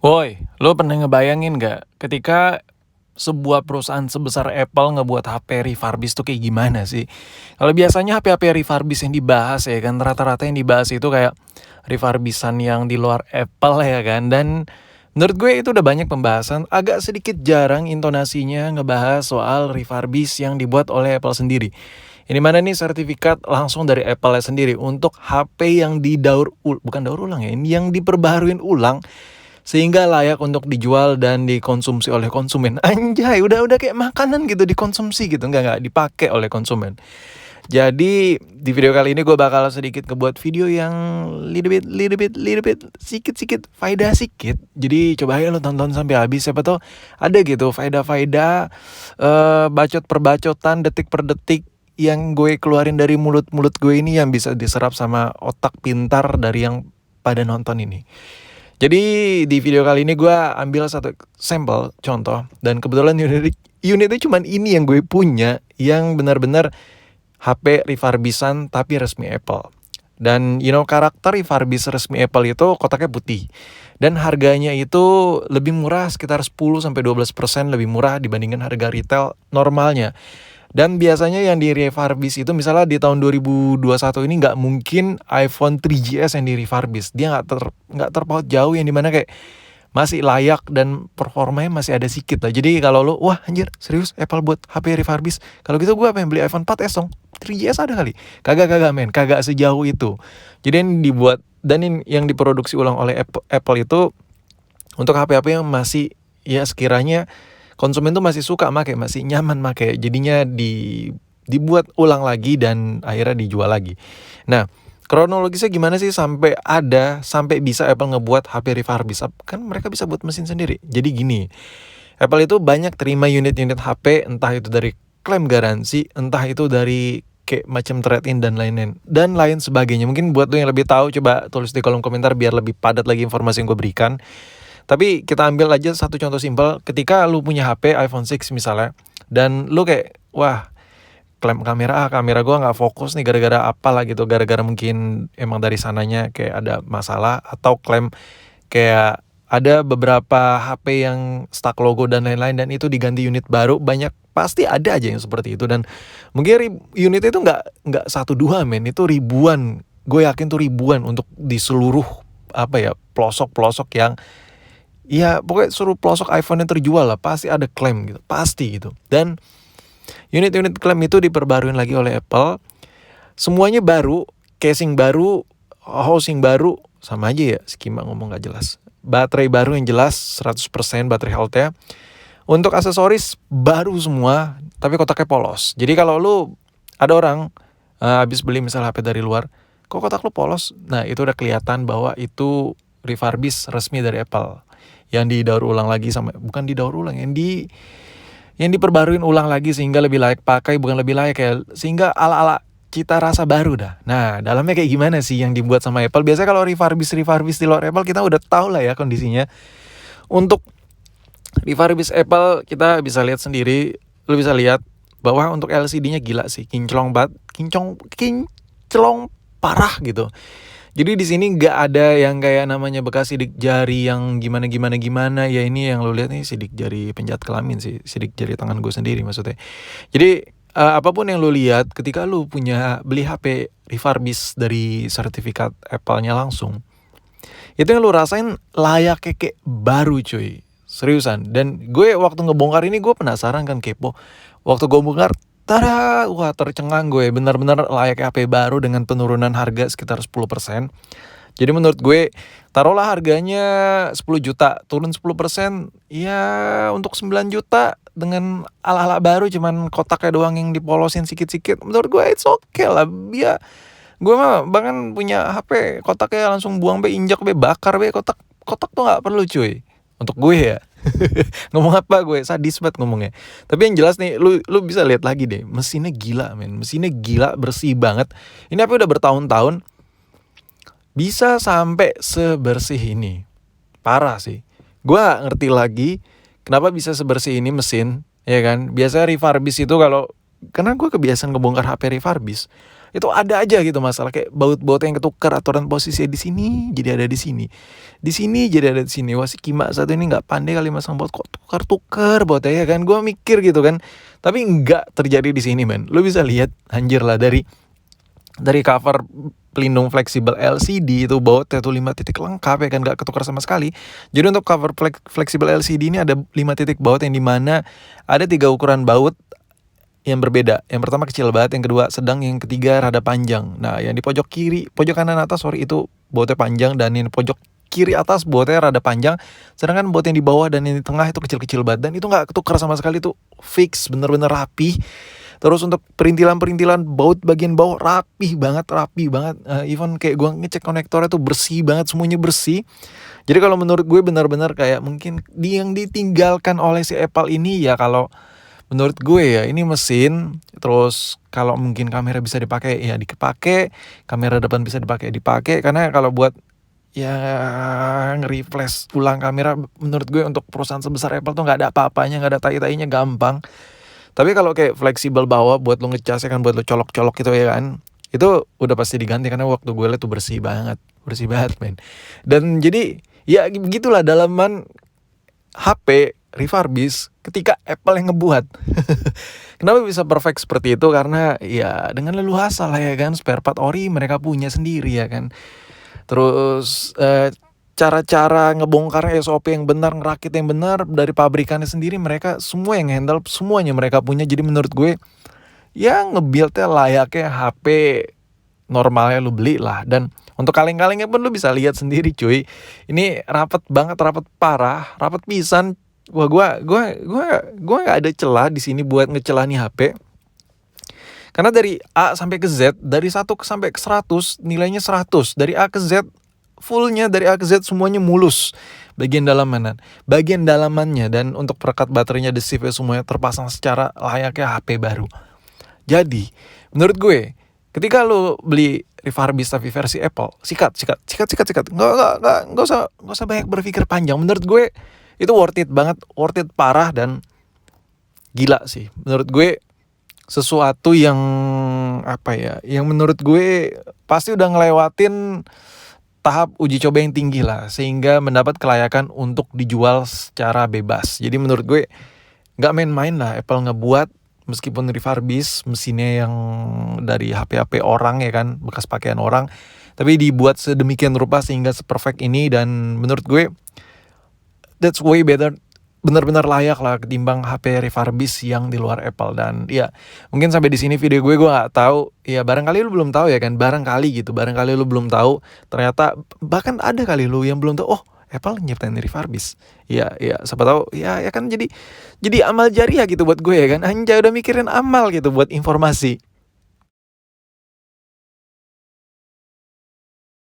Woi, lo pernah ngebayangin nggak ketika sebuah perusahaan sebesar Apple ngebuat HP refurbished tuh kayak gimana sih? Kalau biasanya HP-HP refurbished yang dibahas ya kan, rata-rata yang dibahas itu kayak refurbishan yang di luar Apple ya kan. Dan menurut gue itu udah banyak pembahasan, agak sedikit jarang intonasinya ngebahas soal refurbish yang dibuat oleh Apple sendiri. Ini mana nih sertifikat langsung dari Apple sendiri untuk HP yang bukan daur ulang ya, yang diperbaharuin ulang sehingga layak untuk dijual dan dikonsumsi oleh konsumen. Anjay, udah kayak makanan gitu dikonsumsi gitu, nggak dipakai oleh konsumen. Jadi di video kali ini gue bakal sedikit ngebuat video yang little bit, sikit faedah sikit. Jadi coba aja lo tonton sampai habis, siapa tuh ada gitu faedah-faedah, bacot per bacotan, detik per detik yang gue keluarin dari mulut gue ini yang bisa diserap sama otak pintar dari yang pada nonton ini. Jadi di video kali ini gue ambil satu sampel contoh, dan kebetulan unitnya cuman ini yang gue punya yang benar-benar HP refurbishan tapi resmi Apple. Dan karakter refurbish resmi Apple itu kotaknya putih. Dan harganya itu lebih murah, sekitar 10-12% lebih murah dibandingkan harga retail normalnya. Dan biasanya yang di refurbish itu misalnya di tahun 2021 ini nggak mungkin iPhone 3GS yang di refurbish. Dia nggak terpaut jauh, yang dimana kayak masih layak dan performanya masih ada sedikit lah. Jadi kalau lo, wah anjir serius Apple buat HP refurbish, kalau gitu gue pengen beli iPhone 4S dong, 3GS ada kali. Kagak men, kagak sejauh itu. Jadi yang dibuat dan yang diproduksi ulang oleh Apple itu untuk HP-HP yang masih ya sekiranya konsumen tuh masih suka make, masih nyaman make, jadinya dibuat ulang lagi dan akhirnya dijual lagi. Nah, kronologisnya gimana sih sampai bisa Apple ngebuat HP refurbished? Kan mereka bisa buat mesin sendiri. Jadi gini, Apple itu banyak terima unit-unit HP, entah itu dari klaim garansi, entah itu dari kayak macam trade-in dan lain-lain dan lain sebagainya. Mungkin buat lo yang lebih tahu, coba tulis di kolom komentar biar lebih padat lagi informasi yang gue berikan. Tapi kita ambil aja satu contoh simpel, ketika lu punya HP iPhone 6 misalnya, dan lu kayak, wah klaim kamera gua nggak fokus nih gara-gara apalah gitu, gara-gara mungkin emang dari sananya kayak ada masalah, atau klaim kayak ada beberapa HP yang stuck logo dan lain-lain dan itu diganti unit baru, banyak pasti ada aja yang seperti itu. Dan mungkin unit itu nggak satu dua men, itu ribuan, gue yakin tuh ribuan untuk di seluruh pelosok-pelosok yang ya pokoknya suruh pelosok iPhone yang terjual lah, pasti ada klaim gitu, pasti gitu. Dan unit-unit klaim itu diperbaruin lagi oleh Apple, semuanya baru, casing baru, housing baru, sama aja ya, skema ngomong gak jelas. Baterai baru yang jelas, 100% baterai health-nya. Untuk aksesoris baru semua, tapi kotaknya polos. Jadi kalau lu, ada orang habis beli misal HP dari luar, kok kotak lu polos? Nah itu udah kelihatan bahwa itu refurbish resmi dari Apple, yang didaur ulang lagi bukan didaur ulang, yang diperbaruin ulang lagi sehingga lebih layak pakai, bukan lebih layak ya, sehingga ala-ala cita rasa baru dah. Nah, dalamnya kayak gimana sih yang dibuat sama Apple? Biasanya kalau refurbish di luar Apple kita udah tahu lah ya kondisinya. Untuk refurbish Apple kita bisa lihat sendiri, lu bisa lihat bahwa untuk LCD-nya gila sih, kinclong parah gitu. Jadi di sini nggak ada yang kayak namanya bekas sidik jari yang gimana. Ya ini yang lo lihat nih sidik jari penjahat kelamin sih, sidik jari tangan gue sendiri maksudnya. Jadi apapun yang lo lihat ketika lo beli HP refurbished dari sertifikat Apple-nya langsung, itu yang lo rasain layak kayak baru cuy, seriusan. Dan gue waktu ngebongkar ini gue penasaran kan, kepo. Waktu gue bongkar, tada, wah tercengang gue, benar-benar layak HP baru dengan penurunan harga sekitar 10%. Jadi menurut gue, taruhlah harganya 10 juta, turun 10%, ya untuk 9 juta dengan ala-ala baru, cuman kotaknya doang yang dipolosin sikit-sikit. Menurut gue it's okay lah, ya gue mah bahkan punya HP kotaknya langsung buang injak bakar kotak tuh nggak perlu cuy. Untuk gue ya. Ngomong apa gue, sadis banget ngomongnya. Tapi yang jelas nih, lu bisa lihat lagi deh, mesinnya gila men, mesinnya gila, bersih banget. Ini apa udah bertahun-tahun bisa sampai sebersih ini, parah sih. Gue gak ngerti lagi kenapa bisa sebersih ini mesin, ya kan. Biasanya refurbish itu karena gue kebiasaan ngebongkar HP refurbish, itu ada aja gitu masalah kayak baut-baut yang ketukar, aturan posisi di sini jadi ada di sini jadi ada di sini. Wah, si Kima satu ini nggak pandai kali masang baut, kok tukar bautnya ya kan. Gue mikir gitu kan, tapi nggak terjadi di sini men. Lu bisa lihat anjir lah dari cover pelindung fleksibel LCD itu bautnya tuh 5 titik lengkap ya kan, gak ketukar sama sekali. Jadi untuk cover fleksibel LCD ini ada 5 titik baut yang dimana ada 3 ukuran baut yang berbeda. Yang pertama kecil banget, yang kedua sedang, yang ketiga rada panjang. Nah yang di pojok kanan atas itu bautnya panjang, dan yang di pojok kiri atas bautnya rada panjang, sedangkan baut yang di bawah dan yang di tengah itu kecil-kecil banget, dan itu gak ketukar sama sekali, tuh fix, bener-bener rapi. Terus untuk perintilan baut bagian bawah rapi banget. Even kayak gue ngecek konektornya tuh bersih banget, semuanya bersih. Jadi kalau menurut gue benar-benar kayak mungkin yang ditinggalkan oleh si Apple ini ya, kalau menurut gue ya ini mesin. Terus kalau mungkin kamera bisa dipakai ya dipakai, kamera depan bisa dipakai. Karena kalau buat ya nge-refresh ulang kamera, menurut gue untuk perusahaan sebesar Apple tuh nggak ada apa-apanya, nggak ada tai-tainya, gampang. Tapi kalau kayak fleksibel bawah buat lo ngecas ya kan, buat lo colok-colok gitu ya kan, itu udah pasti diganti karena waktu gue liat tuh bersih banget men. Dan jadi ya begitulah dalaman HP refurbish ketika Apple yang ngebuat. Kenapa bisa perfect seperti itu? Karena ya dengan leluasa lah ya kan, spare part ori mereka punya sendiri ya kan. Terus cara-cara ngebongkar SOP yang benar, ngerakit yang benar dari pabrikannya sendiri, mereka semua yang handle, semuanya mereka punya. Jadi menurut gue ya nge-buildnya layaknya HP normalnya lu beli lah. Dan untuk kaleng-kalengnya pun lu bisa lihat sendiri cuy, ini rapet banget, rapet parah, rapet pisan. Wah, gue nggak ada celah di sini buat ngecelah nih HP. Karena dari A sampai ke Z, dari 1 sampai ke 100 nilainya 100, dari A ke Z fullnya, dari A ke Z semuanya mulus bagian dalamannya, dan untuk perekat baterainya, the shift semuanya terpasang secara layaknya HP baru. Jadi menurut gue ketika lo beli refurbish tapi versi Apple, sikat, nggak usah banyak berpikir panjang. Menurut gue itu worth it banget, worth it parah, dan gila sih menurut gue. Sesuatu yang apa ya, yang menurut gue pasti udah ngelewatin tahap uji coba yang tinggi lah, sehingga mendapat kelayakan untuk dijual secara bebas. Jadi menurut gue gak main-main lah Apple ngebuat, meskipun refurbish mesinnya yang dari HP-HP orang ya kan, bekas pakaian orang, tapi dibuat sedemikian rupa sehingga seperfect ini. Dan menurut gue that's way better, benar-benar layak lah ketimbang HP refurbish yang di luar Apple. Dan ya mungkin sampai di sini video gue nggak tahu ya, barangkali lu belum tahu ya kan, barangkali lu belum tahu, ternyata bahkan ada kali lu yang belum tahu, oh Apple nyiptain refurbish. Ya siapa tahu ya kan, jadi amal jariah gitu buat gue ya kan, anjay udah mikirin amal gitu buat informasi.